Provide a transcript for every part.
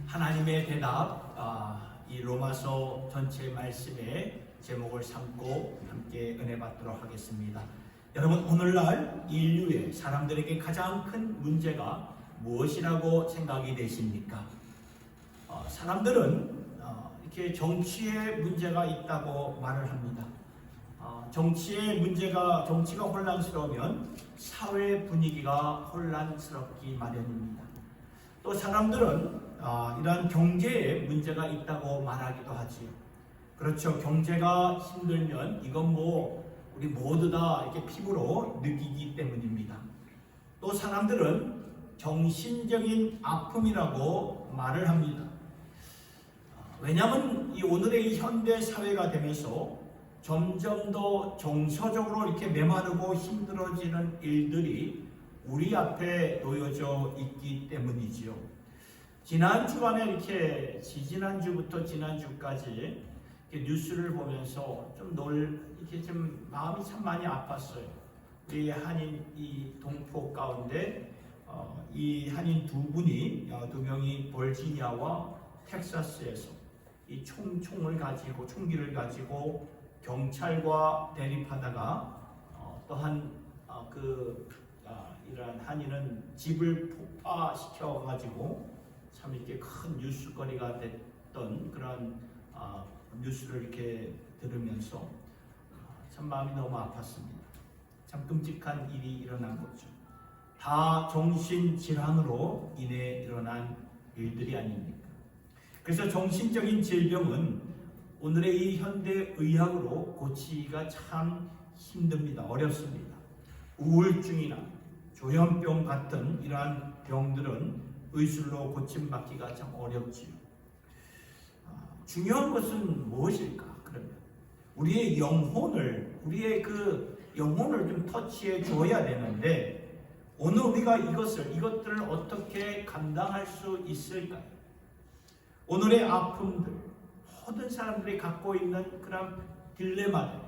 하나님의 대답, 이 로마서 전체 말씀의 제목을 삼고 함께 은혜 받도록 하겠습니다. 여러분, 오늘날 인류의 사람들에게 가장 큰 문제가 무엇이라고 생각이 되십니까? 사람들은 이렇게 정치에 문제가 있다고 말을 합니다. 정치가 혼란스러우면 사회 분위기가 혼란스럽기 마련입니다. 또 사람들은 이러한 경제에 문제가 있다고 말하기도 하지요. 그렇죠. 경제가 힘들면 이건 우리 모두 다 이렇게 피부로 느끼기 때문입니다. 또 사람들은 정신적인 아픔이라고 말을 합니다. 왜냐하면 오늘의 이 현대 사회가 되면서 점점 더 정서적으로 이렇게 메마르고 힘들어지는 일들이 우리 앞에 놓여져 있기 때문이지요. 지난 주간에 지난주부터 지난주까지 뉴스를 보면서 이렇게 좀 마음이 참 많이 아팠어요. 우리 한인 이 동포 가운데 이 한인 두 명이 버지니아와 텍사스에서 이 총기를 가지고 경찰과 대립하다가 또한 이러한 한인은 집을 폭파시켜 가지고 참 이렇게 큰 뉴스거리가 됐던 그런 뉴스를 이렇게 들으면서 참 마음이 너무 아팠습니다. 참 끔찍한 일이 일어난 거죠. 다 정신질환으로 인해 일어난 일들이 아닙니까? 그래서 정신적인 질병은 오늘의 이 현대의학으로 고치기가 참 힘듭니다. 어렵습니다. 우울증이나 조현병 같은 이러한 병들은 의술로 고침받기가 참 어렵지요. 중요한 것은 무엇일까? 그러면 우리의 영혼을 좀 터치해 줘야 되는데 오늘 우리가 이것들을 어떻게 감당할 수 있을까요? 오늘의 아픔들, 모든 사람들이 갖고 있는 그런 딜레마들,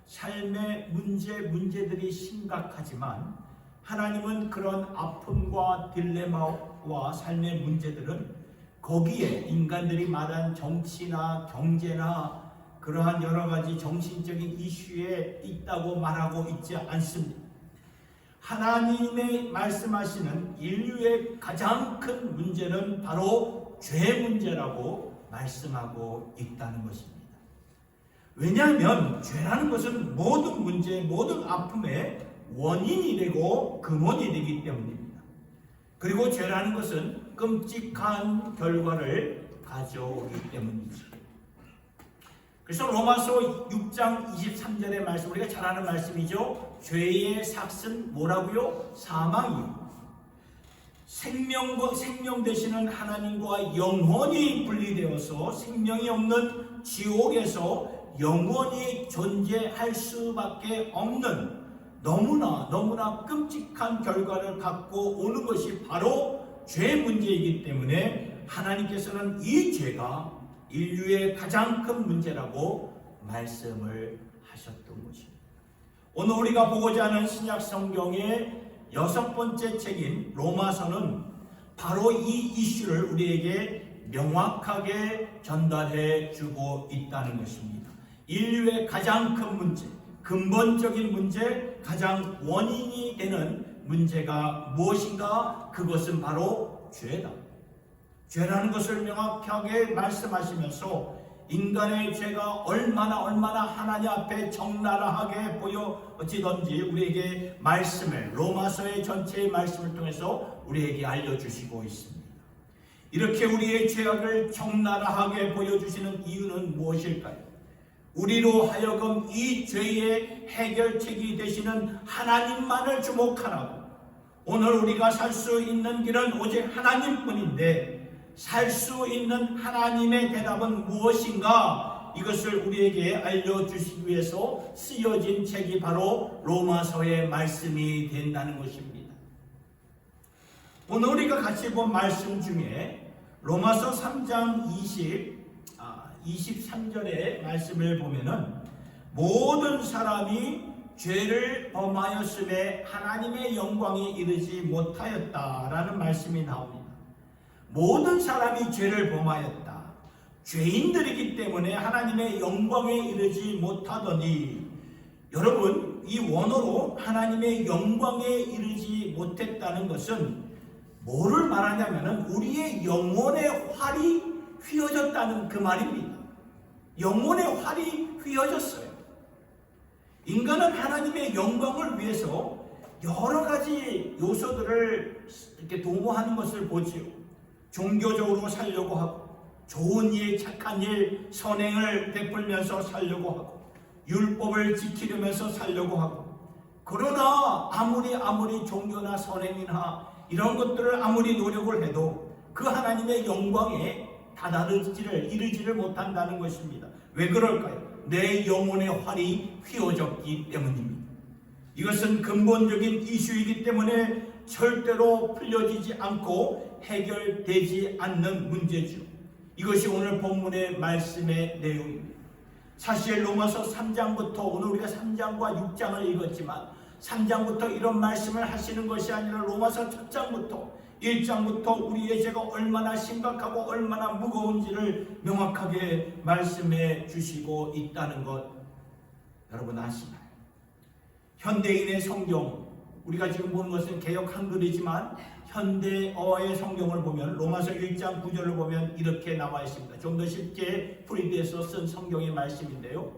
삶의 문제들이 심각하지만 하나님은 그런 아픔과 딜레마와 삶의 문제들은 거기에 인간들이 말한 정치나 경제나 그러한 여러 가지 정신적인 이슈에 있다고 말하고 있지 않습니다. 하나님의 말씀하시는 인류의 가장 큰 문제는 바로 죄 문제라고 말씀하고 있다는 것입니다. 왜냐하면 죄라는 것은 모든 문제, 모든 아픔의 원인이 되고 근원이 되기 때문입니다. 그리고 죄라는 것은 끔찍한 결과를 가져오기 때문이죠. 그래서 로마서 6장 23절의 말씀, 우리가 잘 아는 말씀이죠. 죄의 삭은 뭐라고요? 사망이요. 생명 되시는 하나님과 영원히 분리되어서 생명이 없는 지옥에서 영원히 존재할 수밖에 없는 너무나 끔찍한 결과를 갖고 오는 것이 바로 죄 문제이기 때문에 하나님께서는 이 죄가 인류의 가장 큰 문제라고 말씀을 하셨던 것입니다. 오늘 우리가 보고자 하는 신약 성경의 6번째 책인 로마서는 바로 이 이슈를 우리에게 명확하게 전달해 주고 있다는 것입니다. 인류의 가장 큰 문제, 근본적인 문제, 가장 원인이 되는 문제가 무엇인가? 그것은 바로 죄다. 죄라는 것을 명확하게 말씀하시면서 인간의 죄가 얼마나 하나님 앞에 적나라하게 보여지던지 우리에게 말씀을, 로마서의 전체의 말씀을 통해서 우리에게 알려주시고 있습니다. 이렇게 우리의 죄악을 적나라하게 보여주시는 이유는 무엇일까요? 우리로 하여금 이 죄의 해결책이 되시는 하나님만을 주목하라고, 오늘 우리가 살 수 있는 길은 오직 하나님뿐인데 살 수 있는 하나님의 대답은 무엇인가? 이것을 우리에게 알려주시기 위해서 쓰여진 책이 바로 로마서의 말씀이 된다는 것입니다. 오늘 우리가 같이 본 말씀 중에 로마서 3장 23절의 말씀을 보면은 모든 사람이 죄를 범하였음에 하나님의 영광이 이르지 못하였다라는 말씀이 나옵니다. 모든 사람이 죄를 범하였다. 죄인들이기 때문에 하나님의 영광에 이르지 못하더니, 여러분, 이 원어로 하나님의 영광에 이르지 못했다는 것은 뭐를 말하냐면 우리의 영혼의 활이 휘어졌다는 그 말입니다. 영혼의 활이 휘어졌어요. 인간은 하나님의 영광을 위해서 여러 가지 요소들을 이렇게 도모하는 것을 보지요. 종교적으로 살려고 하고, 좋은 일, 착한 일, 선행을 베풀면서 살려고 하고, 율법을 지키려면서 살려고 하고, 그러나 아무리 종교나 선행이나 이런 것들을 아무리 노력을 해도 그 하나님의 영광에 이르지를 못한다는 것입니다. 왜 그럴까요? 내 영혼의 활이 휘어졌기 때문입니다. 이것은 근본적인 이슈이기 때문에 절대로 풀려지지 않고 해결되지 않는 문제죠. 이것이 오늘 본문의 말씀의 내용입니다. 사실 로마서 3장부터, 오늘 우리가 3장과 6장을 읽었지만 3장부터 이런 말씀을 하시는 것이 아니라 로마서 첫 장부터 1장부터 우리의 죄가 얼마나 심각하고 얼마나 무거운지를 명확하게 말씀해 주시고 있다는 것 여러분 아시나요? 현대인의 성경, 우리가 지금 보는 것은 개역 한글이지만 현대어의 성경을 보면 로마서 1장 9절을 보면 이렇게 나와 있습니다. 좀 더 쉽게 프린트해서 쓴 성경의 말씀인데요.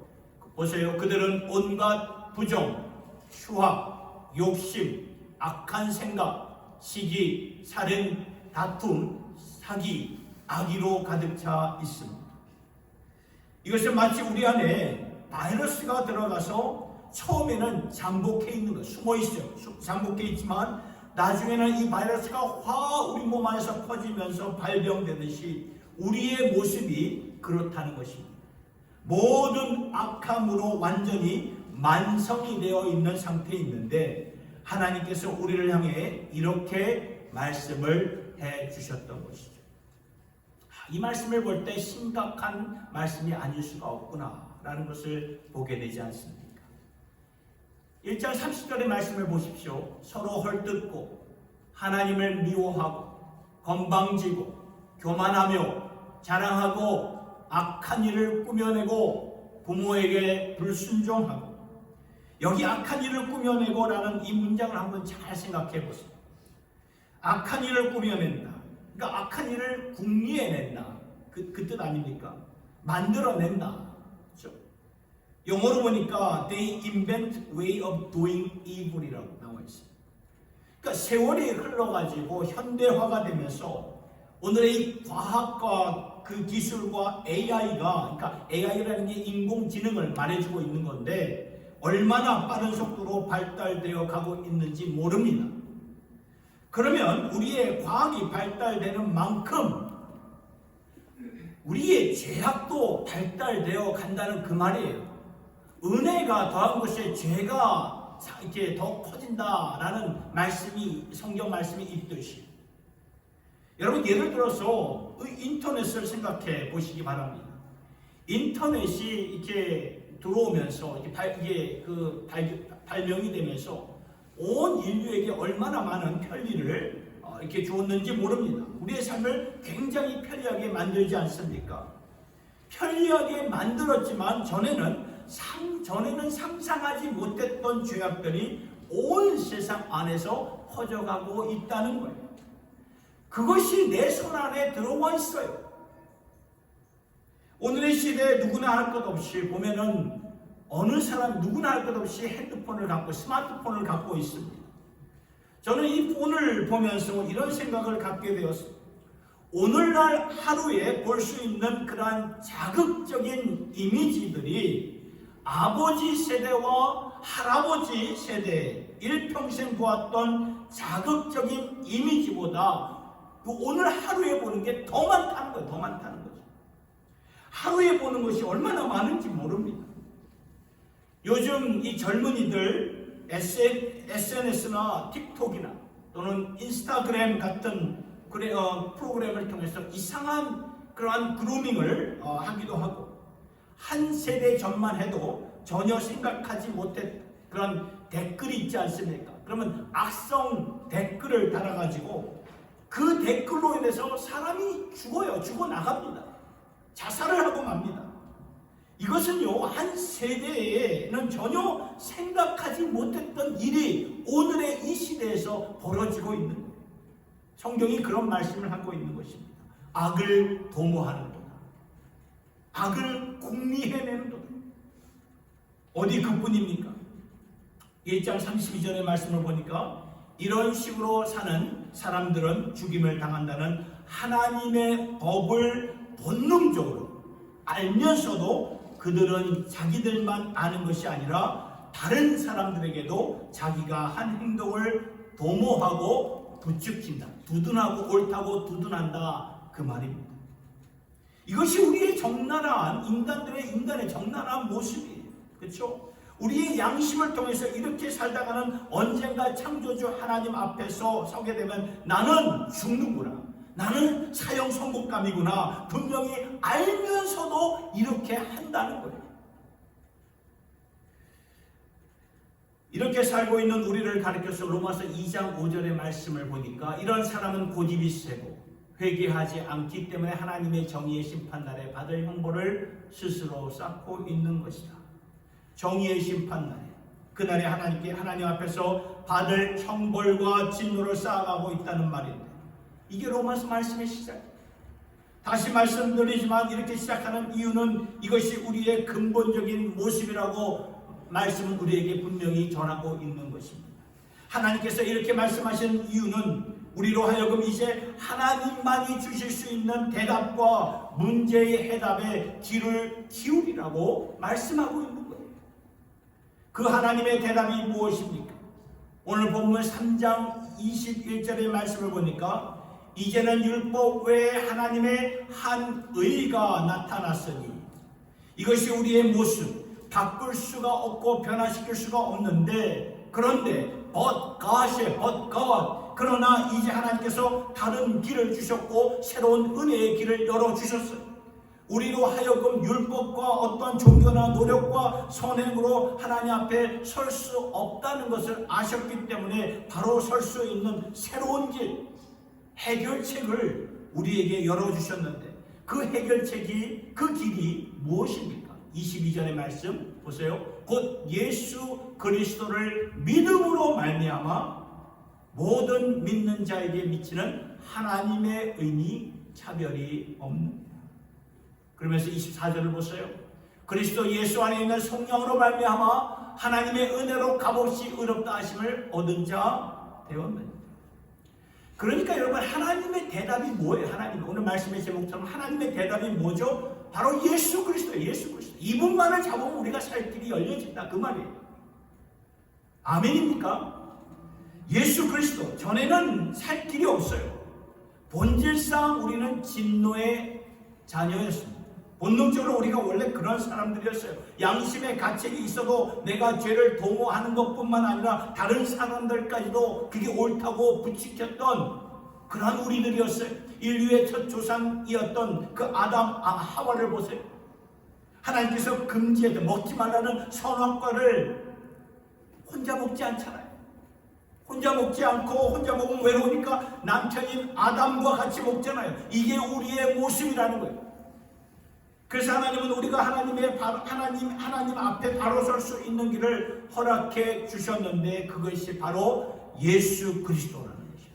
보세요. 그들은 온갖 부정, 휴학, 욕심, 악한 생각, 시기, 살인, 다툼, 사기, 악의로 가득 차 있습니다. 이것은 마치 우리 안에 바이러스가 들어가서 처음에는 잠복해 있는 것, 숨어 있어요. 잠복해 있지만 나중에는 이 바이러스가 확 우리 몸 안에서 퍼지면서 발병되듯이 우리의 모습이 그렇다는 것입니다. 모든 악함으로 완전히 만성이 되어 있는 상태에 있는데 하나님께서 우리를 향해 이렇게 말씀을 해 주셨던 것이죠. 이 말씀을 볼 때 심각한 말씀이 아닐 수가 없구나 라는 것을 보게 되지 않습니까? 1장 30절의 말씀을 보십시오. 서로 헐뜯고 하나님을 미워하고 건방지고 교만하며 자랑하고 악한 일을 꾸며내고 부모에게 불순종하고. 여기 악한 일을 꾸며내고 라는 이 문장을 한번 잘 생각해 보세요. 악한 일을 꾸며낸다. 그러니까 악한 일을 궁리해낸다. 그 뜻 아닙니까? 만들어낸다. 그렇죠? 영어로 보니까 they invent way of doing evil이라고 나와 있어요. 그러니까 세월이 흘러가지고 현대화가 되면서 오늘의 이 과학과 그 기술과 AI가, 그러니까 AI라는 게 인공지능을 말해주고 있는 건데 얼마나 빠른 속도로 발달되어 가고 있는지 모릅니다. 그러면 우리의 과학이 발달되는 만큼 우리의 죄악도 발달되어 간다는 그 말이에요. 은혜가 더한 것에 죄가 이렇게 더 커진다라는 말씀이, 성경 말씀이 있듯이. 여러분, 예를 들어서 인터넷을 생각해 보시기 바랍니다. 인터넷이 이렇게 들어오면서 이게 발명이 되면서 온 인류에게 얼마나 많은 편리를 이렇게 주었는지 모릅니다. 우리의 삶을 굉장히 편리하게 만들지 않습니까? 편리하게 만들었지만 전에는 상상하지 못했던 죄악들이 온 세상 안에서 퍼져가고 있다는 거예요. 그것이 내 손 안에 들어와 있어요. 오늘의 시대에 누구나 할 것 없이 보면은 어느 사람 누구나 할 것 없이 핸드폰을 갖고 스마트폰을 갖고 있습니다. 저는 이 폰을 보면서 이런 생각을 갖게 되었어요. 오늘날 하루에 볼 수 있는 그러한 자극적인 이미지들이 아버지 세대와 할아버지 세대 일평생 보았던 자극적인 이미지보다 오늘 하루에 보는 게 더 많다는 거예요. 더 많다는 거죠. 하루에 보는 것이 얼마나 많은지 모릅니다. 요즘 이 젊은이들 SNS나 틱톡이나 또는 인스타그램 같은 프로그램을 통해서 이상한 그러한 그루밍을 하기도 하고, 한 세대 전만 해도 전혀 생각하지 못했던 그런 댓글이 있지 않습니까? 그러면 악성 댓글을 달아가지고 그 댓글로 인해서 사람이 죽어요. 죽어 나갑니다. 자살을 하고 맙니다. 이것은요, 한 세대에는 전혀 생각하지 못했던 일이 오늘의 이 시대에서 벌어지고 있는 거예요. 성경이 그런 말씀을 하고 있는 것입니다. 악을 도모하는도다. 악을 궁리해내는도다. 어디 그뿐입니까? 1장 32절의 말씀을 보니까 이런 식으로 사는 사람들은 죽임을 당한다는 하나님의 법을 본능적으로 알면서도 그들은 자기들만 아는 것이 아니라 다른 사람들에게도 자기가 한 행동을 도모하고 부추긴다. 두둔하고 옳다고 두둔한다. 그 말입니다. 이것이 우리의 적나라한 인간의 적나라한 모습이에요. 그렇죠? 우리의 양심을 통해서 이렇게 살다가는 언젠가 창조주 하나님 앞에서 서게 되면 나는 죽는구나. 나는 사형 선고감이구나. 분명히 알면서도 이렇게 한다는 거예요. 이렇게 살고 있는 우리를 가르쳐서 로마서 2장 5절의 말씀을 보니까 이런 사람은 고집이 세고 회개하지 않기 때문에 하나님의 정의의 심판날에 받을 형벌을 스스로 쌓고 있는 것이다. 정의의 심판날에, 그날에 하나님 앞에서 받을 형벌과 진노를 쌓아가고 있다는 말인데, 이게 로마서 말씀의 시작입니다. 다시 말씀드리지만 이렇게 시작하는 이유는 이것이 우리의 근본적인 모습이라고 말씀은 우리에게 분명히 전하고 있는 것입니다. 하나님께서 이렇게 말씀하신 이유는 우리로 하여금 이제 하나님만이 주실 수 있는 대답과 문제의 해답에 귀를 기울이라고 말씀하고 있는 거예요. 그 하나님의 대답이 무엇입니까? 오늘 본문 3장 21절의 말씀을 보니까 이제는 율법 외에 하나님의 한 의가 나타났으니 이것이 우리의 모습, 바꿀 수가 없고 변화시킬 수가 없는데, 그런데 but God, 그러나 이제 하나님께서 다른 길을 주셨고 새로운 은혜의 길을 열어주셨어요. 우리로 하여금 율법과 어떤 종교나 노력과 선행으로 하나님 앞에 설 수 없다는 것을 아셨기 때문에 바로 설 수 있는 새로운 길, 해결책을 우리에게 열어주셨는데, 그 해결책이, 그 길이 무엇입니까? 22절의 말씀 보세요. 곧 예수 그리스도를 믿음으로 말미암아 모든 믿는 자에게 미치는 하나님의 의니 차별이 없는. 그러면서 24절을 보세요. 그리스도 예수 안에 있는 성령으로 말미암아 하나님의 은혜로 값없이 의롭다 하심을 얻은 자 되었느니라. 그러니까 여러분, 하나님의 대답이 뭐예요? 오늘 말씀의 제목처럼 하나님의 대답이 뭐죠? 바로 예수 그리스도예요. 예수 그리스도. 이분만을 잡으면 우리가 살 길이 열려진다. 그 말이에요. 아멘입니까? 예수 그리스도. 전에는 살 길이 없어요. 본질상 우리는 진노의 자녀였습니다. 본능적으로 우리가 원래 그런 사람들이었어요. 양심의 가책이 있어도 내가 죄를 도모하는 것뿐만 아니라 다른 사람들까지도 그게 옳다고 부추겼던 그런 우리들이었어요. 인류의 첫 조상이었던 그 아담, 하와를 보세요. 하나님께서 금지했던, 먹지 말라는 선악과를 혼자 먹지 않잖아요. 혼자 먹지 않고, 혼자 먹으면 외로우니까 남편인 아담과 같이 먹잖아요. 이게 우리의 모습이라는 거예요. 그래서 하나님은 우리가 하나님 앞에 바로 설 수 있는 길을 허락해 주셨는데, 그것이 바로 예수 그리스도라는 것이에요.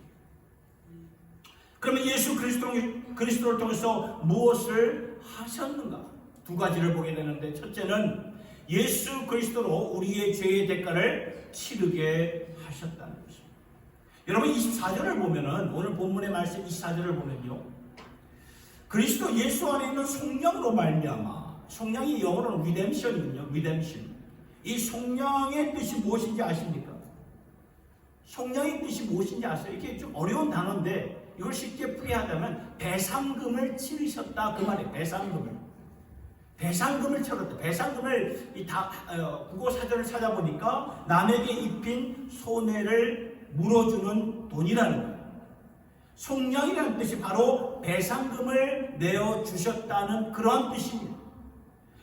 그러면 예수 그리스도를 통해서 무엇을 하셨는가? 두 가지를 보게 되는데, 첫째는 예수 그리스도로 우리의 죄의 대가를 치르게 하셨다는 것입니다. 여러분, 24절을 보면은, 오늘 본문의 말씀 24절을 보면요, 그리스도 예수 안에 있는 성령으로 말미암아, 성령이 영어로는 리뎀션이거든요. 리뎀션. 이 성령의 뜻이 무엇인지 아십니까? 성령의 뜻이 무엇인지 아세요? 이게 좀 어려운 단어인데 이걸 쉽게 풀이하자면 배상금을 치르셨다, 그 말이에요. 배상금을 치렀다. 배상금을 국어 사전을 찾아보니까 남에게 입힌 손해를 물어주는 돈이라는 거예요. 속량이라는 뜻이 바로 배상금을 내어주셨다는 그러한 뜻입니다.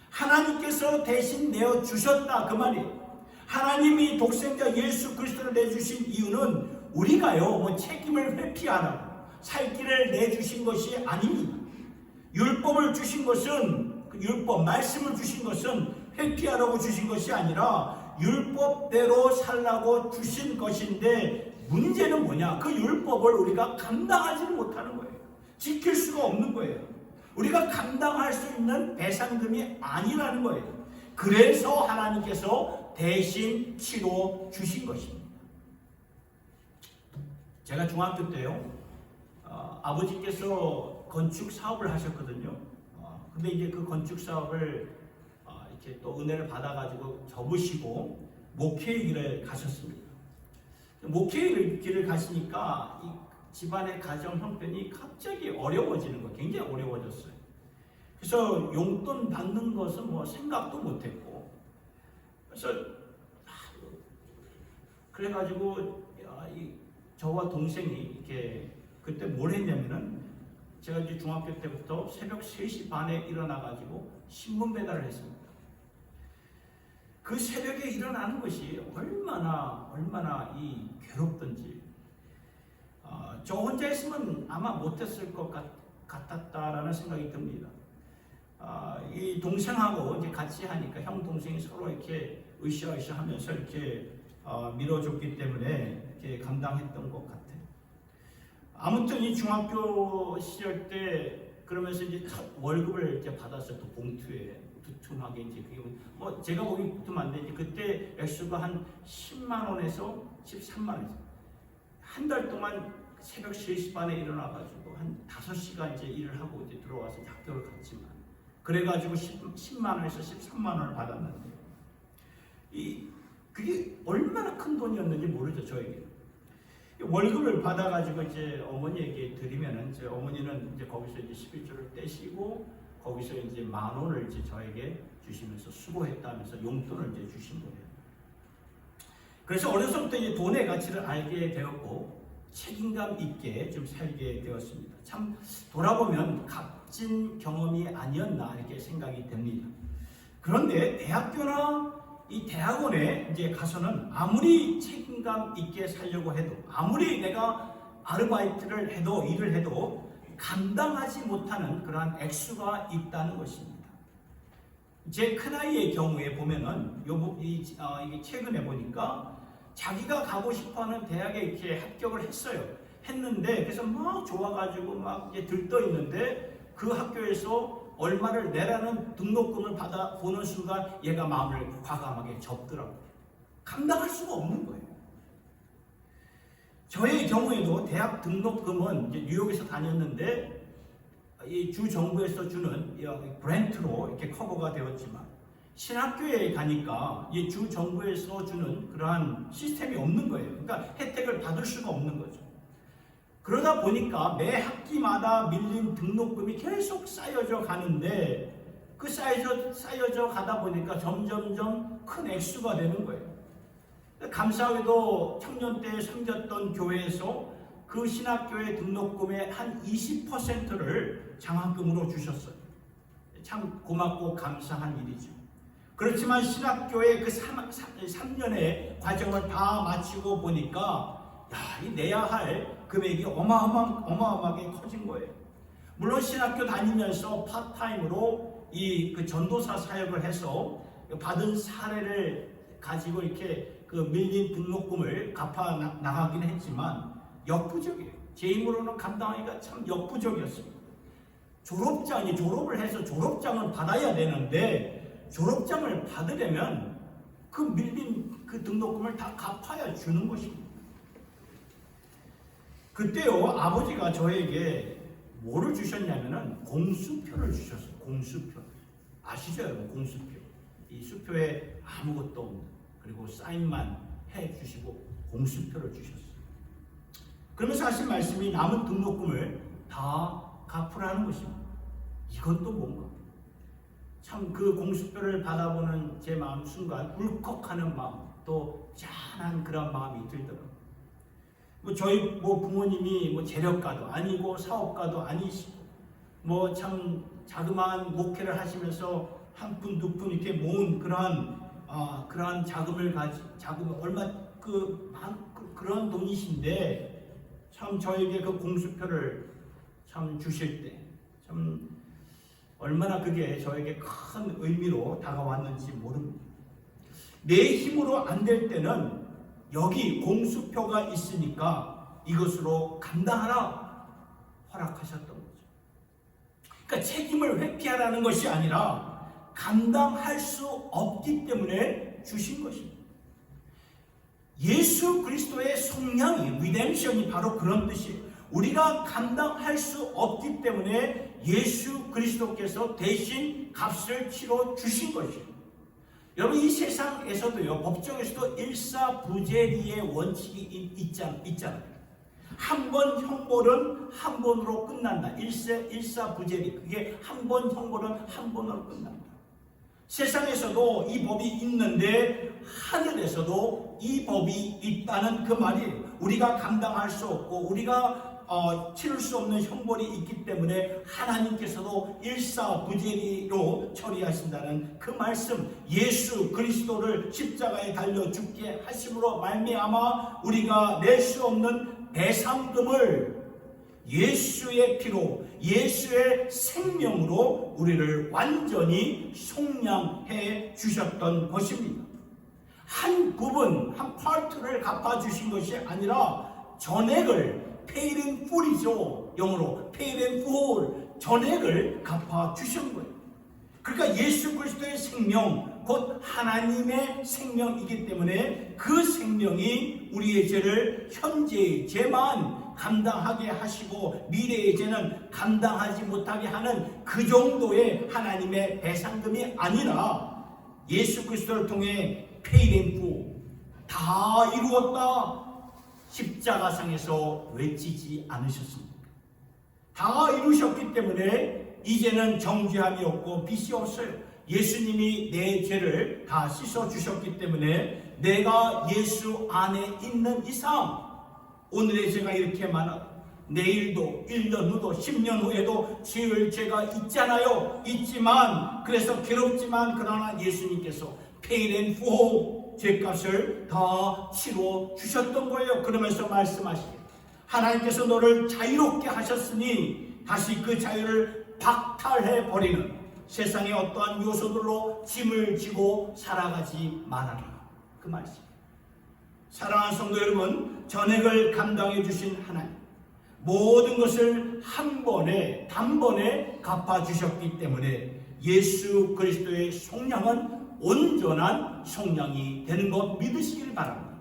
하나님께서 대신 내어주셨다, 그 말이에요. 하나님이 독생자 예수 그리스도를 내주신 이유는 우리가요 책임을 회피하라고 살 길을 내주신 것이 아닙니다. 율법을 주신 것은, 그 율법 말씀을 주신 것은 회개하라고 주신 것이 아니라 율법대로 살라고 주신 것인데, 문제는 뭐냐? 그 율법을 우리가 감당하지 못하는 거예요. 지킬 수가 없는 거예요. 우리가 감당할 수 있는 배상금이 아니라는 거예요. 그래서 하나님께서 대신 치러 주신 것입니다. 제가 중학교 때요, 아버지께서 건축 사업을 하셨거든요. 근데 이제 그 건축 사업을 이렇게 또 은혜를 받아가지고 접으시고 목회의 길에 가셨습니다. 목회의 길을 가시니까 이 집안의 가정 형편이 갑자기 어려워지는 거예요. 굉장히 어려워졌어요. 그래서 용돈 받는 것은 뭐 생각도 못했고, 그래서 그래가지고 저와 동생이 이렇게 그때 뭘 했냐면은, 제가 이제 중학교 때부터 새벽 3시 반에 일어나가지고 신문 배달을 했습니다. 그 새벽에 일어나는 것이 얼마나 이 괴롭던지, 저 혼자 했으면 아마 못했을 것 같았다라는 생각이 듭니다. 이 동생하고 이제 같이 하니까 형 동생이 서로 이렇게 으쌰으쌰 하면서 이렇게 밀어줬기 때문에 이렇게 감당했던 것 같아요. 아무튼 이 중학교 시절 때 그러면서 이제 월급을 이제 받았어요. 또 봉투에 두툼하게 이제 그게 뭐 제가 보기 두툼한데 이제 그때 액수가 한 10만 원에서 13만 원. 한 달 동안 새벽 3시 반에 일어나가지고 한 5시간 이제 일을 하고 이제 들어와서 학교를 갔지만, 그래가지고 10만 원에서 13만 원을 받았는데, 그게 얼마나 큰 돈이었는지 모르죠, 저에게. 월급을 받아가지고 이제 어머니에게 드리면은, 이제 어머니는 이제 거기서 이제 11조를 떼시고, 거기서 이제 10,000원을 이제 저에게 주시면서 수고했다면서 용돈을 이제 주신 거예요. 그래서 어려서부터 이제 돈의 가치를 알게 되었고, 책임감 있게 좀 살게 되었습니다. 참 돌아보면 값진 경험이 아니었나 이렇게 생각이 됩니다. 그런데 대학교나 이 대학원에 이제 가서는 아무리 책임감 있게 살려고 해도, 아무리 내가 아르바이트를 해도, 일을 해도 감당하지 못하는 그러한 액수가 있다는 것입니다. 제 큰아이의 경우에 보면은 이게 최근에 보니까 자기가 가고 싶어하는 대학에 이렇게 합격을 했는데, 그래서 막 좋아가지고 막 이제 들떠 있는데, 그 학교에서 얼마를 내라는 등록금을 받아 보는 순간 얘가 마음을 과감하게 접더라고요. 감당할 수가 없는 거예요. 저의 경우에도 대학 등록금은 이제 뉴욕에서 다녔는데, 이 주 정부에서 주는 그랜트로 이렇게 커버가 되었지만, 신학교에 가니까 이 주 정부에서 주는 그러한 시스템이 없는 거예요. 그러니까 혜택을 받을 수가 없는 거죠. 그러다 보니까 매 학기마다 밀린 등록금이 계속 쌓여져 가는데, 그 쌓여져 가다 보니까 점점점 큰 액수가 되는 거예요. 감사하게도 청년 때 섬겼던 교회에서 그 신학교의 등록금의 한 20%를 장학금으로 주셨어요. 참 고맙고 감사한 일이죠. 그렇지만 신학교의 그 3년의 과정을 다 마치고 보니까 내야 할 금액이 어마어마하게 커진 거예요. 물론 신학교 다니면서 파트타임으로 그 전도사 사역을 해서 받은 사례를 가지고 이렇게 그 밀린 등록금을 갚아 나가긴 했지만 역부족이에요. 제 힘으로는 감당하기가 참 역부족이었습니다. 졸업을 해서 졸업장을 받아야 되는데, 졸업장을 받으려면 그 밀린 그 등록금을 다 갚아야 주는 것입니다. 그때요, 아버지가 저에게 뭐를 주셨냐면은 공수표를 주셨어요. 공수표. 아시죠, 여러분? 공수표. 이 수표에 아무것도 없는, 그리고 사인만 해 주시고 공수표를 주셨어요. 그러면서 하신 말씀이 남은 등록금을 다 갚으라는 것입니다. 이건 또 뭔가? 참 그 공수표를 받아보는 제 마음 순간 울컥하는 마음, 또 짠한 그런 마음이 들더라고요. 저희 부모님이 재력가도 아니고 사업가도 아니시고 참 자그마한 목회를 하시면서 한 푼 두 푼 이렇게 모은 그러한 자금을 얼마 그런 돈이신데, 참 저에게 그 공수표를 참 주실 때 참 얼마나 그게 저에게 큰 의미로 다가왔는지 모릅니다. 내 힘으로 안 될 때는 여기 공수표가 있으니까 이것으로 감당하라 허락하셨던 거죠. 그러니까 책임을 회피하라는 것이 아니라 감당할 수 없기 때문에 주신 것입니다. 예수 그리스도의 속량이, 리뎀션이 바로 그런 뜻이에요. 우리가 감당할 수 없기 때문에 예수 그리스도께서 대신 값을 치러 주신 것이에요. 여러분, 이 세상에서도요, 법정에서도 일사부재리의 원칙이 있잖아요. 한 번 형벌은 한 번으로 끝난다. 일사부재리, 그게 한 번 형벌은 한 번으로 끝난다. 세상에서도 이 법이 있는데 하늘에서도 이 법이 있다는 그 말이에요. 우리가 감당할 수 없고 우리가 치를 수 없는 형벌이 있기 때문에 하나님께서도 일사부재리로 처리하신다는 그 말씀, 예수 그리스도를 십자가에 달려 죽게 하심으로 말미암아 우리가 낼 수 없는 배상금을 예수의 피로, 예수의 생명으로 우리를 완전히 속량해 주셨던 것입니다. 한 부분, 한 파트를 갚아주신 것이 아니라 전액을, paid in full이죠. 영어로 paid in full, 전액을 갚아주신 거예요. 그러니까 예수 그리스도의 생명, 곧 하나님의 생명이기 때문에 그 생명이 우리의 죄를 현재의 죄만 감당하게 하시고 미래의 죄는 감당하지 못하게 하는 그 정도의 하나님의 배상금이 아니라 예수 그리스도를 통해 paid in full, 다 이루었다 십자가상에서 외치지 않으셨습니까? 다 이루셨기 때문에 이제는 정죄함이 없고 빚이 없어요. 예수님이 내 죄를 다 씻어주셨기 때문에 내가 예수 안에 있는 이상 오늘의 죄가 이렇게 많아 내일도 1년 후도 10년 후에도 지을 죄가 있잖아요. 있지만, 그래서 괴롭지만 그러나 예수님께서 paid in full, 죄값을 다 치러 주셨던 거예요. 그러면서 말씀하시길, 하나님께서 너를 자유롭게 하셨으니 다시 그 자유를 박탈해 버리는 세상의 어떠한 요소들로 짐을 지고 살아가지 말아라. 그 말씀. 사랑하는 성도 여러분, 전액을 감당해 주신 하나님, 모든 것을 한 번에 단번에 갚아주셨기 때문에 예수 그리스도의 속량은 온전한 속량이 되는 것 믿으시길 바랍니다.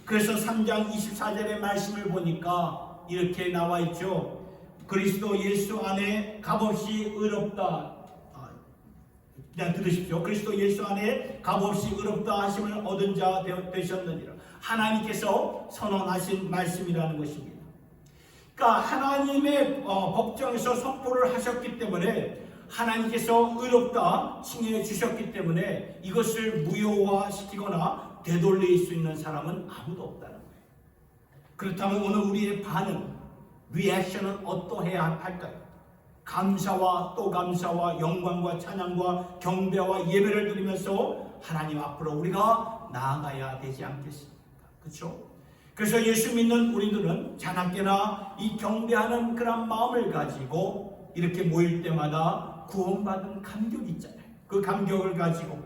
그래서 3장 24절의 말씀을 보니까 이렇게 나와 있죠. 그리스도 예수 안에 값없이 의롭다. 그냥 들으십시오. 그리스도 예수 안에 값없이 의롭다 하심을 얻은 자 되셨느니라. 하나님께서 선언하신 말씀이라는 것입니다. 그러니까 하나님의 법정에서 선포를 하셨기 때문에 하나님께서 의롭다 칭해 주셨기 때문에 이것을 무효화시키거나 되돌릴 수 있는 사람은 아무도 없다는 거예요. 그렇다면 오늘 우리의 반응, 리액션은 어떠해야 할까요? 감사와 또 감사와 영광과 찬양과 경배와 예배를 드리면서 하나님 앞으로 우리가 나아가야 되지 않겠습니까? 그렇죠? 그래서 예수 믿는 우리들은 자나깨나 이 경배하는 그런 마음을 가지고 이렇게 모일 때마다 구원받은 감격이 있잖아요. 그 감격을 가지고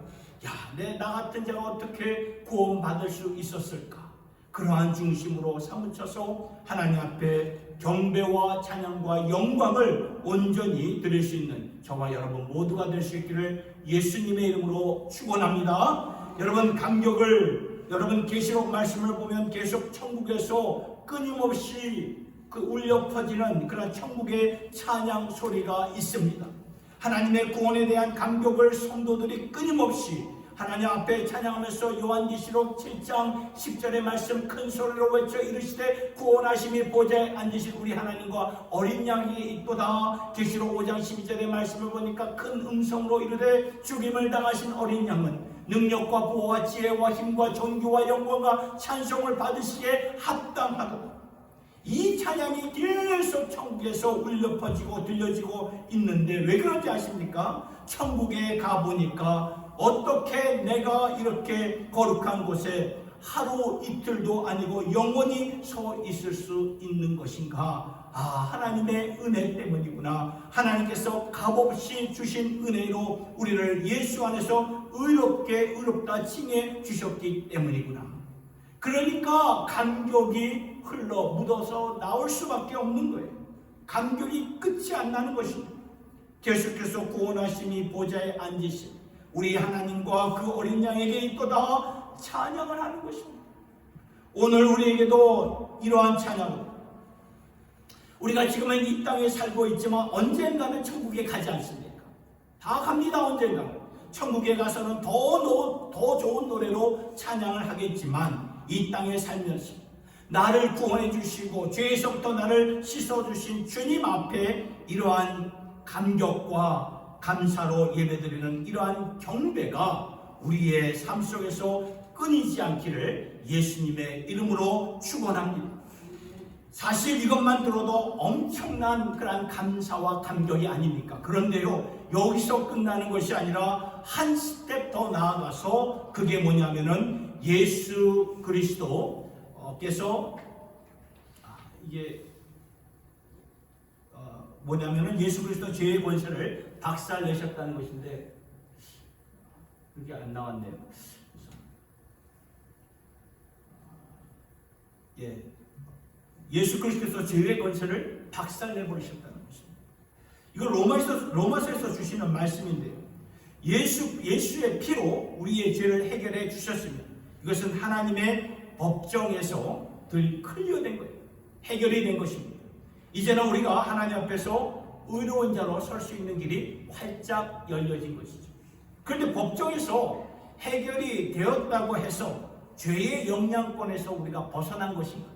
나 같은 자가 어떻게 구원받을 수 있었을까? 그러한 중심으로 사무쳐서 하나님 앞에 경배와 찬양과 영광을 온전히 드릴 수 있는 저와 여러분 모두가 될 수 있기를 예수님의 이름으로 축원합니다. 여러분 감격을, 여러분 계시록 말씀을 보면 계속 천국에서 끊임없이 울려 퍼지는 그런 천국의 찬양 소리가 있습니다. 하나님의 구원에 대한 감격을 성도들이 끊임없이 하나님 앞에 찬양하면서 요한계시록 7장 10절의 말씀 큰 소리로 외쳐 이르시되 구원하심이 보좌에 앉으신 우리 하나님과 어린 양이 있도다. 계시록 5장 12절의 말씀을 보니까 큰 음성으로 이르되 죽임을 당하신 어린 양은 능력과 보호와 지혜와 힘과 존귀와 영광과 찬송을 받으시기에 합당하도다. 이 찬양이 계속 천국에서 울려 퍼지고 들려지고 있는데 왜 그런지 아십니까? 천국에 가보니까 어떻게 내가 이렇게 거룩한 곳에 하루 이틀도 아니고 영원히 서 있을 수 있는 것인가 하나님의 은혜 때문이구나. 하나님께서 값없이 주신 은혜로 우리를 예수 안에서 의롭다 칭해 주셨기 때문이구나. 그러니까 감격이 흘러 묻어서 나올 수밖에 없는 거예요. 감격이 끝이 안 나는 것입니다. 계속해서 구원하심이 보좌에 앉으신 우리 하나님과 그 어린 양에게 있도다 찬양을 하는 것입니다. 오늘 우리에게도 이러한 찬양, 우리가 지금은 이 땅에 살고 있지만 언젠가는 천국에 가지 않습니까? 다 갑니다. 언젠가는 천국에 가서는 더 좋은 노래로 찬양을 하겠지만 이 땅에 살면서 나를 구원해 주시고 죄에서부터 나를 씻어주신 주님 앞에 이러한 감격과 감사로 예배드리는 이러한 경배가 우리의 삶 속에서 끊이지 않기를 예수님의 이름으로 축원합니다. 사실 이것만 들어도 엄청난 그런 감사와 감격이 아닙니까? 그런데요, 여기서 끝나는 것이 아니라 한 스텝 더 나아가서 그게 뭐냐면은 예수 그리스도께서 뭐냐면은 예수 그리스도 죄의 권세를 박살내셨다는 것인데 그게 안 나왔네요. 예수 그리스도께서 죄의 권세를 박살내버리셨다는 것입니다. 이거 로마서에서 주시는 말씀인데요. 예수의 피로 우리의 죄를 해결해 주셨으면 이것은 하나님의 법정에서 늘 클리어된 거예요. 해결이 된 것입니다. 이제는 우리가 하나님 앞에서 의로운 자로 설 수 있는 길이 활짝 열려진 것이죠. 그런데 법정에서 해결이 되었다고 해서 죄의 영향권에서 우리가 벗어난 것인가?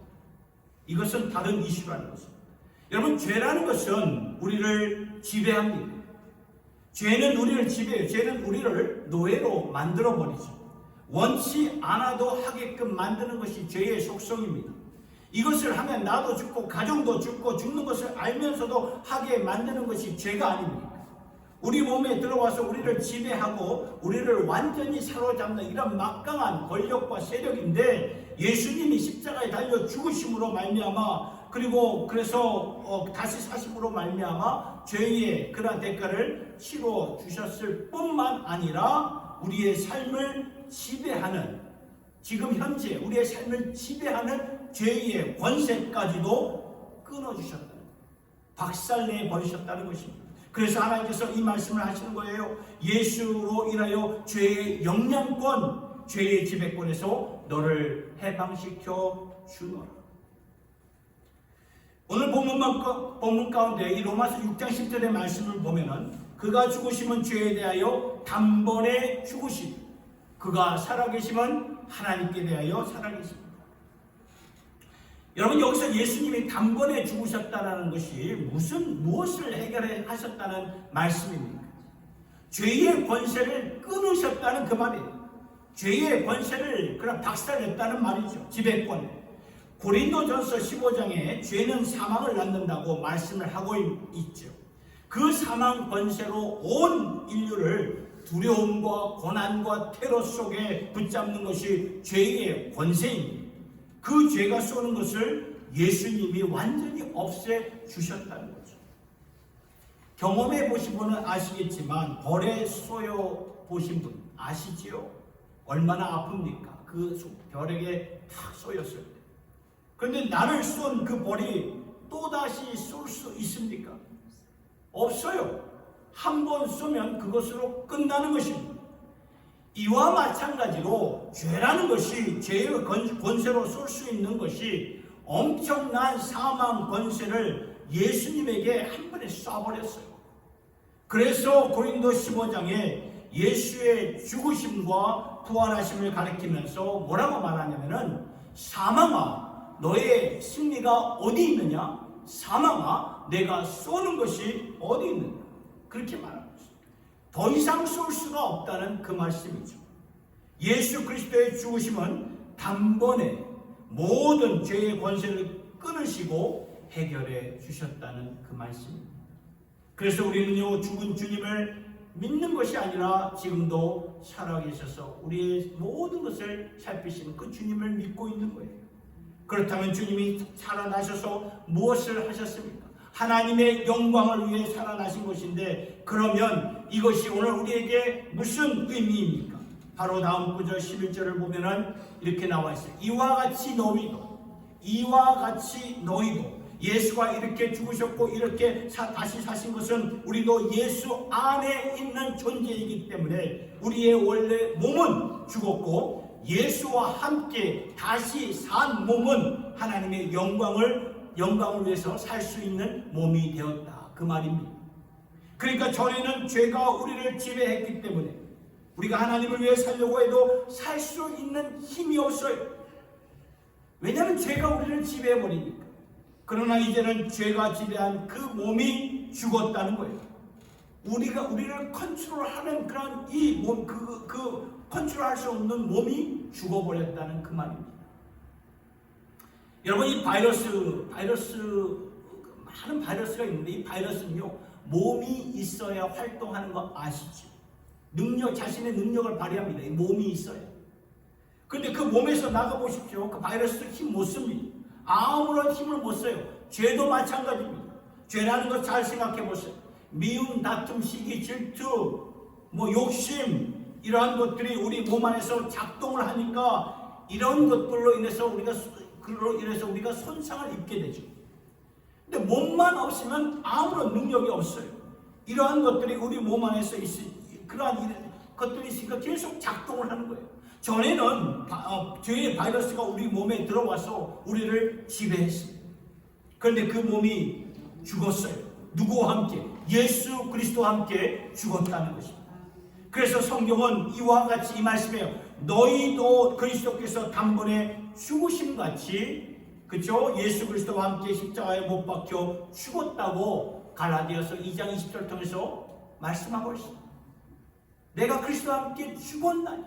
이것은 다른 이슈라는 것입니다. 여러분, 죄라는 것은 우리를 지배합니다. 죄는 우리를 지배해요. 죄는 우리를 노예로 만들어버리죠. 원치 않아도 하게끔 만드는 것이 죄의 속성입니다. 이것을 하면 나도 죽고 가정도 죽고 죽는 것을 알면서도 하게 만드는 것이 죄가 아닙니까? 우리 몸에 들어와서 우리를 지배하고 우리를 완전히 사로잡는 이런 막강한 권력과 세력인데 예수님이 십자가에 달려 죽으심으로 말미암아 그래서 다시 사심으로 말미암아 죄의 그러한 대가를 치러 주셨을 뿐만 아니라 우리의 삶을 지배하는, 지금 현재 우리의 삶을 지배하는 죄의 권세까지도 끊어주셨다는 거예요. 박살내 버리셨다는 것입니다. 그래서 하나님께서 이 말씀을 하시는 거예요. 예수로 인하여 죄의 영향권, 죄의 지배권에서 너를 해방시켜 주노라. 오늘 본문 가운데 이 로마서 6장 10절의 말씀을 보면은 그가 죽으심은 죄에 대하여 단번에 죽으심, 그가 살아계심은 하나님께 대하여 살아계십니다. 여러분, 여기서 예수님이 단번에 죽으셨다는 것이 무엇을 해결하셨다는 말씀입니까? 죄의 권세를 끊으셨다는 그 말이에요. 죄의 권세를 그냥 박살냈다는 말이죠. 지배권. 고린도전서 15장에 죄는 사망을 낳는다고 말씀을 하고 있죠. 그 사망 권세로 온 인류를 두려움과 고난과 테러 속에 붙잡는 것이 죄의 권세입니다. 그 죄가 쏘는 것을 예수님이 완전히 없애 주셨다는 거죠. 경험해 보신 분은 아시겠지만 벌에 쏘여 보신 분 아시지요? 얼마나 아픕니까? 그 벼락에 탁 쏘였을 때. 그런데 나를 쏜 그 벌이 또다시 쏠 수 있습니까? 없어요. 한 번 쏘면 그것으로 끝나는 것입니다. 이와 마찬가지로 죄라는 것이 죄의 권세로 쏠 수 있는 것이 엄청난 사망 권세를 예수님에게 한 번에 쏴버렸어요. 그래서 고린도 15장에 예수의 죽으심과 부활하심을 가리키면서 뭐라고 말하냐면은 사망아 너의 승리가 어디 있느냐? 사망아 내가 쏘는 것이 어디 있느냐? 그렇게 말합니다. 더 이상 쏠 수가 없다는 그 말씀이죠. 예수 그리스도의 죽으심은 단번에 모든 죄의 권세를 끊으시고 해결해 주셨다는 그 말씀입니다. 그래서 우리는요, 죽은 주님을 믿는 것이 아니라 지금도 살아계셔서 우리의 모든 것을 살피시는 그 주님을 믿고 있는 거예요. 그렇다면 주님이 살아나셔서 무엇을 하셨습니까? 하나님의 영광을 위해 살아나신 것인데, 그러면 이것이 오늘 우리에게 무슨 의미입니까? 바로 다음 구절 11절을 보면은 이렇게 나와 있어요. 이와 같이 너희도 예수가 이렇게 죽으셨고 이렇게 다시 사신 것은 우리도 예수 안에 있는 존재이기 때문에 우리의 원래 몸은 죽었고 예수와 함께 다시 산 몸은 하나님의 영광을 위해서 살 수 있는 몸이 되었다, 그 말입니다. 그러니까 전에는 죄가 우리를 지배했기 때문에 우리가 하나님을 위해 살려고 해도 살 수 있는 힘이 없어요. 왜냐하면 죄가 우리를 지배해버리니까. 그러나 이제는 죄가 지배한 그 몸이 죽었다는 거예요. 우리를 컨트롤하는 그런 이 몸, 그 컨트롤할 수 없는 몸이 죽어버렸다는 그 말입니다. 여러분, 이 바이러스 많은 바이러스가 있는데, 이 바이러스는요 몸이 있어야 활동하는 거 아시죠? 자신의 능력을 발휘합니다. 이 몸이 있어야. 그런데 그 몸에서 나가보십시오. 그 바이러스 힘 못 씁니다. 아무런 힘을 못 써요. 죄도 마찬가지입니다. 죄라는 거 잘 생각해 보세요. 미움, 다툼, 시기, 질투, 욕심, 이러한 것들이 우리 몸 안에서 작동을 하니까 이런 것들로 인해서 우리가 손상을 입게 되죠. 근데 몸만 없으면 아무런 능력이 없어요. 이러한 것들이 우리 몸 안에서 그러한 것들이 있으니까 계속 작동을 하는 거예요. 전에는 죄의 바이러스가 우리 몸에 들어와서 우리를 지배했습니다. 그런데 그 몸이 죽었어요. 누구와 함께? 예수 그리스도와 함께 죽었다는 것입니다. 그래서 성경은 이와 같이 이 말씀이에요. 너희도 그리스도께서 단번에 죽으심 같이, 그렇죠? 예수 그리스도와 함께 십자가에 못 박혀 죽었다고 갈라디아서 2장 20절 통해서 말씀하고 있습니다. 내가 그리스도와 함께 죽었나니.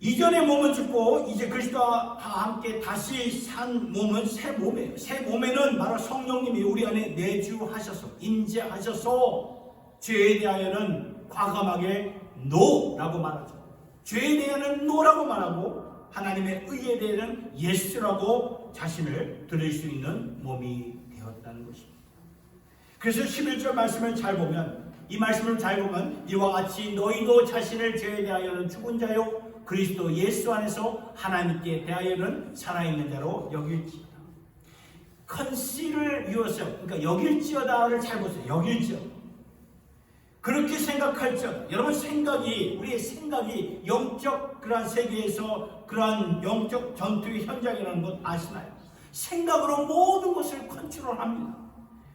이전의 몸은 죽고 이제 그리스도와 함께 다시 산 몸은 새 몸이에요. 새 몸에는 바로 성령님이 우리 안에 내주하셔서 임재하셔서 죄에 대하여는 과감하게 노라고 말하죠. 죄에 대하여는 노라고 말하고 하나님의 의에 대하여는 예스라고 자신을 드릴 수 있는 몸이 되었다는 것입니다. 그래서 11절 말씀을 잘 보면, 이 말씀을 잘 보면 이와 같이 너희도 자신을 죄에 대하여는 죽은 자요 그리스도 예수 안에서 하나님께 대하여는 살아있는 자로 여길지어다. 컨시를 이어서, 그러니까 여길지어다를 잘 보세요. 여길지어다. 그렇게 생각할지어다. 여러분, 우리의 생각이 영적 그러한 세계에서 그러한 영적 전투의 현장이라는 것 아시나요? 생각으로 모든 것을 컨트롤합니다.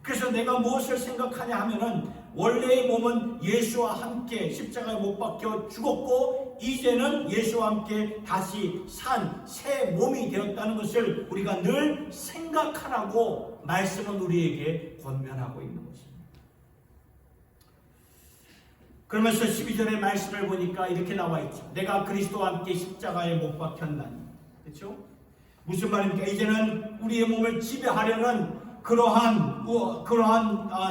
그래서 내가 무엇을 생각하냐 하면은 원래의 몸은 예수와 함께 십자가에 못 박혀 죽었고 이제는 예수와 함께 다시 산 새 몸이 되었다는 것을 우리가 늘 생각하라고 말씀은 우리에게 권면하고 있는 것입니다. 그러면서 12절의 말씀을 보니까 이렇게 나와 있죠. 내가 그리스도와 함께 십자가에 못 박혔나니. 그렇죠? 무슨 말입니까? 이제는 우리의 몸을 지배하려는 그러한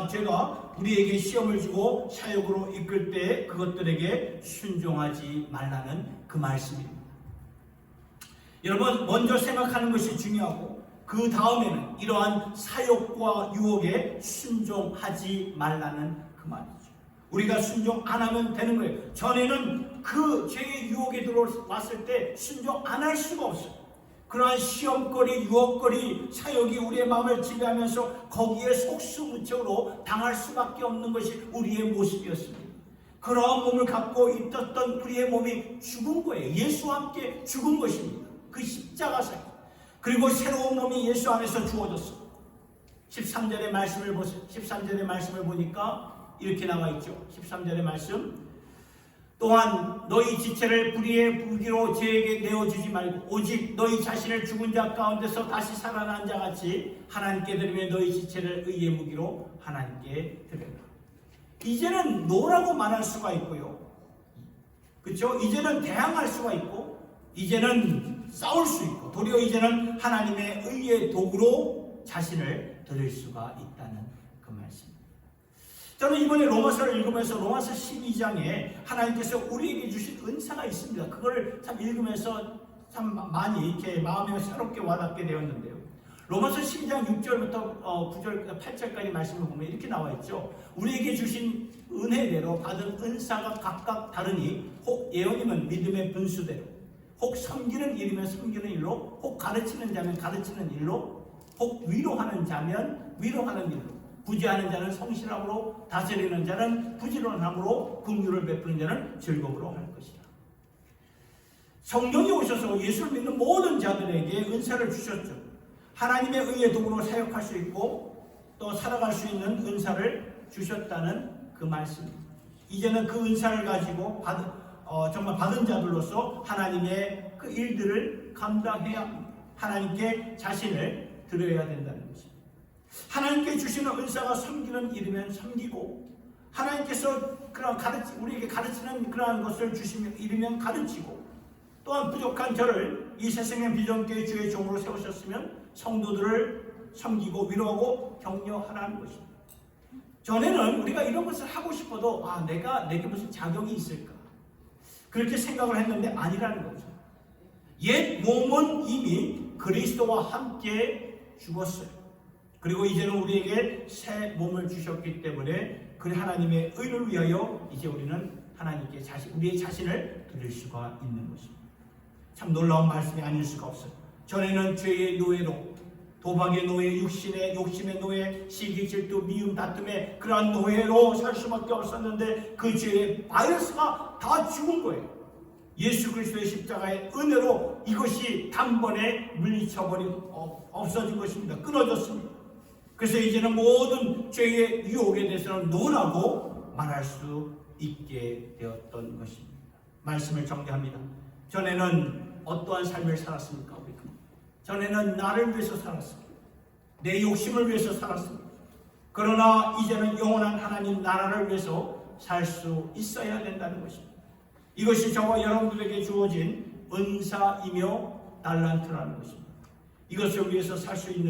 죄가 우리에게 시험을 주고 사역으로 이끌 때 그것들에게 순종하지 말라는 그 말씀입니다. 여러분, 먼저 생각하는 것이 중요하고 그 다음에는 이러한 사역과 유혹에 순종하지 말라는 그 말이죠. 우리가 순종 안 하면 되는 거예요. 전에는 그 죄의 유혹에 들어왔을 때 순종 안 할 수가 없어요. 그러한 시험거리, 유혹거리, 사역이 우리의 마음을 지배하면서 거기에 속수무책으로 당할 수밖에 없는 것이 우리의 모습이었습니다. 그러한 몸을 갖고 있었던 우리의 몸이 죽은 거예요. 예수와 함께 죽은 것입니다. 그 십자가상. 그리고 새로운 몸이 예수 안에서 주어졌어요. 13절의 말씀을 보세요. 13절의 말씀을 보니까 이렇게 나와 있죠. 13절의 말씀. 또한 너희 지체를 불의의 무기로 죄에게 내어주지 말고 오직 너희 자신을 죽은 자 가운데서 다시 살아난 자같이 하나님께 드리며 너희 지체를 의의 무기로 하나님께 드려라. 이제는 노라고 말할 수가 있고요. 그렇죠? 이제는 대항할 수가 있고 이제는 싸울 수 있고 도리어 이제는 하나님의 의의 도구로 자신을 드릴 수가 있다는 그 말씀입니다. 저는 이번에 로마서를 읽으면서 로마서 12장에 하나님께서 우리에게 주신 은사가 있습니다. 그걸 참 읽으면서 참 많이 이렇게 마음에 새롭게 와닿게 되었는데요. 로마서 12장 6절부터 9절, 8절까지 말씀을 보면 이렇게 나와 있죠. 우리에게 주신 은혜대로 받은 은사가 각각 다르니 혹 예언이면 믿음의 분수대로, 혹 섬기는 일이면 섬기는 일로, 혹 가르치는 자면 가르치는 일로, 혹 위로하는 자면 위로하는 일로, 부지하는 자는 성실함으로, 다스리는 자는 부지런함으로, 긍휼을 베푸는 자는 즐거움으로 할 것이다. 성령이 오셔서 예수를 믿는 모든 자들에게 은사를 주셨죠. 하나님의 의의 도구로 사역할 수 있고 또 살아갈 수 있는 은사를 주셨다는 그 말씀입니다. 이제는 그 은사를 가지고 정말 받은 자들로서 하나님의 그 일들을 감당해야 합니다. 하나님께 자신을 드려야 된다는 것입니다. 하나님께 주시는 은사가 섬기는 일이면 섬기고, 하나님께서 우리에게 가르치는 그러한 것을 주시는 일이면 가르치고, 또한 부족한 저를 이 세상의 비전교회 주의 종으로 세우셨으면 성도들을 섬기고 위로하고 격려하라는 것입니다. 전에는 우리가 이런 것을 하고 싶어도 내게 무슨 자격이 있을까? 그렇게 생각을 했는데 아니라는 거죠. 옛 몸은 이미 그리스도와 함께 죽었어요. 그리고 이제는 우리에게 새 몸을 주셨기 때문에 그 하나님의 의를 위하여 이제 우리는 하나님께 우리의 자신을 드릴 수가 있는 것입니다. 참 놀라운 말씀이 아닐 수가 없어요. 전에는 죄의 노예로, 도박의 노예, 욕심의 노예, 시기, 질투, 미움, 다툼의 그러한 노예로 살 수밖에 없었는데 그 죄의 바이러스가 다 죽은 거예요. 예수 그리스도의 십자가의 은혜로 이것이 단번에 없어진 것입니다. 끊어졌습니다. 그래서 이제는 모든 죄의 유혹에 대해서는 노라고 말할 수 있게 되었던 것입니다. 말씀을 정리합니다. 전에는 어떠한 삶을 살았습니까? 우리가? 전에는 나를 위해서 살았습니다. 내 욕심을 위해서 살았습니다. 그러나 이제는 영원한 하나님 나라를 위해서 살 수 있어야 된다는 것입니다. 이것이 저와 여러분들에게 주어진 은사이며 달란트라는 것입니다. 이것을 위해서 살 수 있는